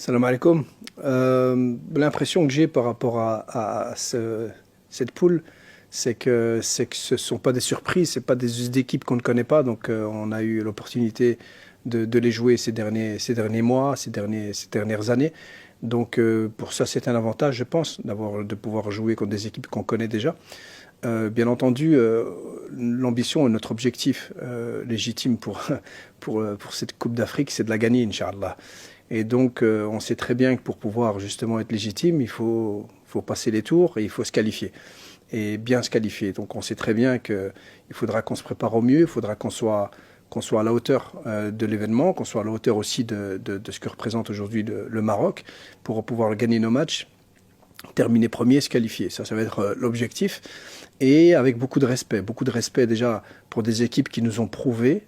Salam alaikum. L'impression que j'ai par rapport cette poule, c'est que ce ne sont pas des surprises, ce pas des équipes qu'on ne connaît pas. Donc on a eu l'opportunité de les jouer ces derniers mois, ces dernières années. Donc pour ça, c'est un avantage, je pense, de pouvoir jouer contre des équipes qu'on connaît déjà. Bien entendu, l'ambition et notre objectif légitime pour cette Coupe d'Afrique, c'est de la gagner, Inch'Allah. Et donc, on sait très bien que pour pouvoir justement être légitime, il faut passer les tours et il faut se qualifier. Et bien se qualifier. Donc, on sait très bien qu'il faudra qu'on se prépare au mieux, il faudra qu'on soit à la hauteur de l'événement, qu'on soit à la hauteur aussi de ce que représente aujourd'hui le Maroc, pour pouvoir gagner nos matchs, terminer premier, se qualifier. Ça va être l'objectif. Et avec beaucoup de respect déjà pour des équipes qui nous ont prouvé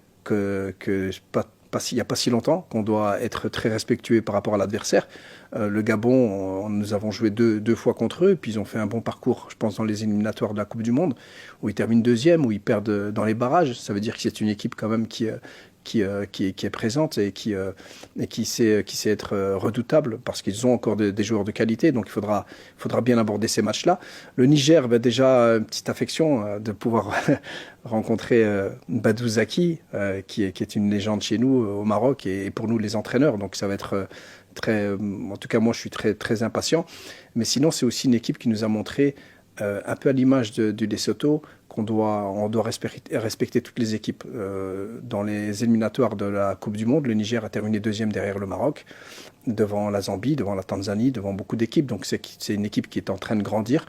il n'y a pas si longtemps qu'on doit être très respectueux par rapport à l'adversaire. Le Gabon, nous avons joué deux fois contre eux, puis ils ont fait un bon parcours, je pense, dans les éliminatoires de la Coupe du Monde, où ils terminent deuxième, où ils perdent dans les barrages. Ça veut dire que c'est une équipe quand même qui est présente et qui sait être redoutable parce qu'ils ont encore des joueurs de qualité. Donc il faudra bien aborder ces matchs-là. Le Niger, déjà, une petite affection de pouvoir rencontrer Badou Zaki, qui est une légende chez nous au Maroc et pour nous les entraîneurs. Donc ça va être en tout cas moi je suis très impatient. Mais sinon c'est aussi une équipe qui nous a montré un peu à l'image du Lesotho, on doit respecter toutes les équipes. Dans les éliminatoires de la Coupe du Monde, le Niger a terminé deuxième derrière le Maroc, devant la Zambie, devant la Tanzanie, devant beaucoup d'équipes. Donc c'est une équipe qui est en train de grandir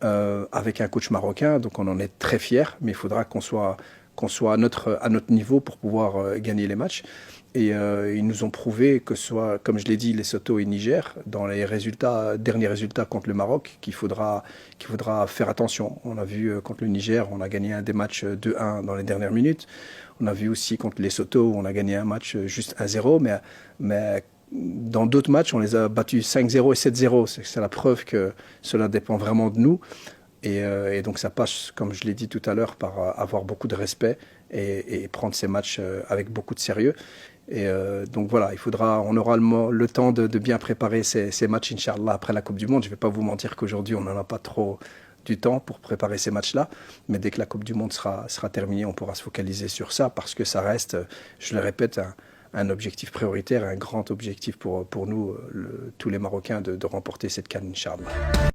avec un coach marocain. Donc on en est très fiers, mais il faudra qu'on soit à notre niveau pour pouvoir gagner les matchs. Et ils nous ont prouvé que soit, comme je l'ai dit, Lesotho et Niger, dans les derniers résultats contre le Maroc, qu'il faudra faire attention. On a vu contre le Niger, on a gagné un des matchs 2-1 dans les dernières minutes. On a vu aussi contre Lesotho, on a gagné un match juste 1-0, mais dans d'autres matchs, on les a battus 5-0 et 7-0. C'est la preuve que cela dépend vraiment de nous. Et donc ça passe, comme je l'ai dit tout à l'heure, par avoir beaucoup de respect et prendre ces matchs avec beaucoup de sérieux. Et donc voilà, on aura le temps de bien préparer ces matchs, Inch'Allah, après la Coupe du Monde. Je ne vais pas vous mentir qu'aujourd'hui, on n'en a pas trop du temps pour préparer ces matchs-là. Mais dès que la Coupe du Monde sera terminée, on pourra se focaliser sur ça parce que ça reste, je le répète, un objectif prioritaire, un grand objectif pour nous, tous les Marocains, de remporter cette CAN, Inch'Allah.